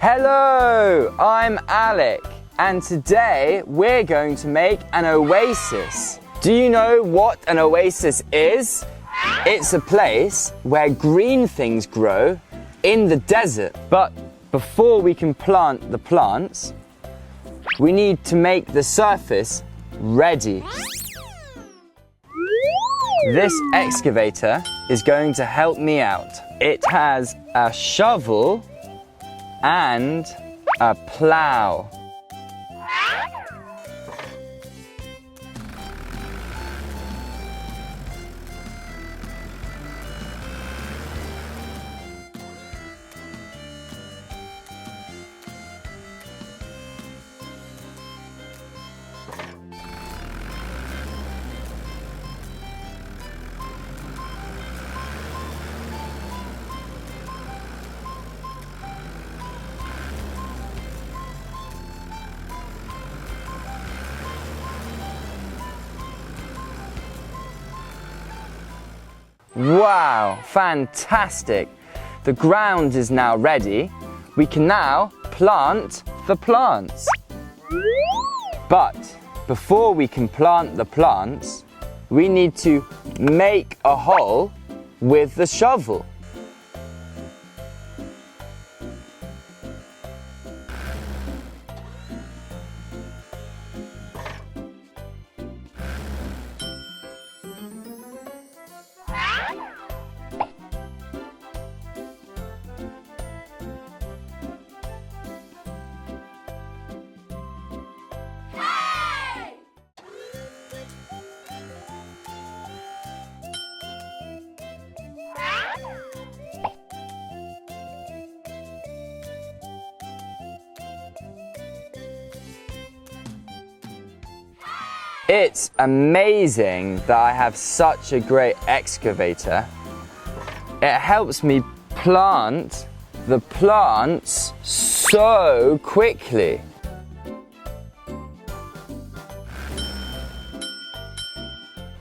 Hello, I'm Alec, and today we're going to make an oasis. Do you know what an oasis is? It's a place where green things grow in the desert. But before we can plant the plants, we need to make the surface ready. This excavator is going to help me out. It has a shovel and a plow. Wow, fantastic! The ground is now ready. We can now plant the plants. But before we can plant the plants, we need to make a hole with the shovel. It's amazing that I have such a great excavator. It helps me plant the plants so quickly.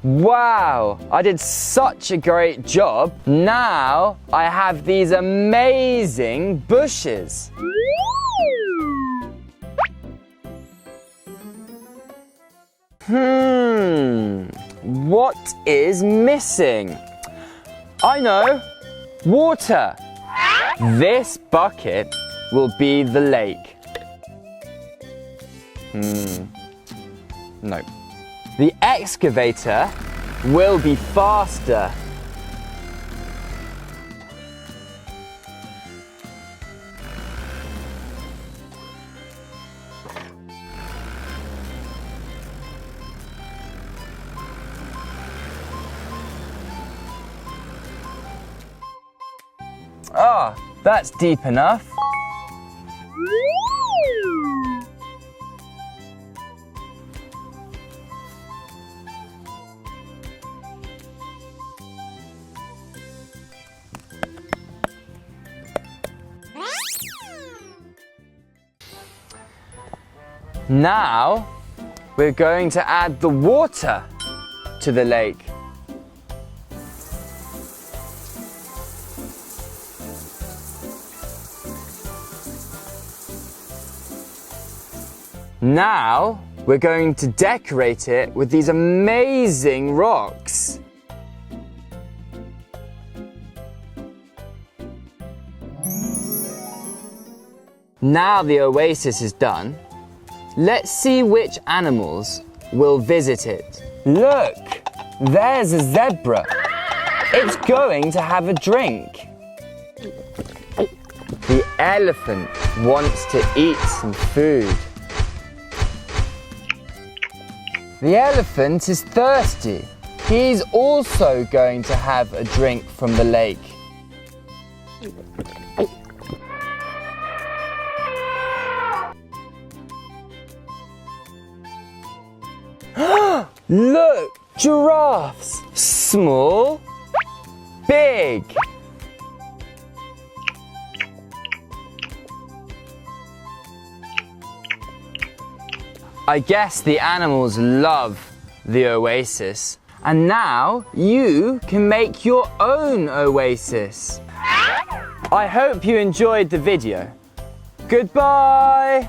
Wow, I did such a great job. Now I have these amazing bushes. What is missing? I know, water. This bucket will be the lake. No. The excavator will be faster. Ah, that's deep enough. Now, we're going to add the water to the lake. Now, we're going to decorate it with these amazing rocks. Now the oasis is done, let's see which animals will visit it. Look, there's a zebra. It's going to have a drink. The elephant wants to eat some food. The elephant is thirsty. He's also going to have a drink from the lake. Look, giraffes. Small, big. I guess the animals love the oasis. And now you can make your own oasis. I hope you enjoyed the video. Goodbye.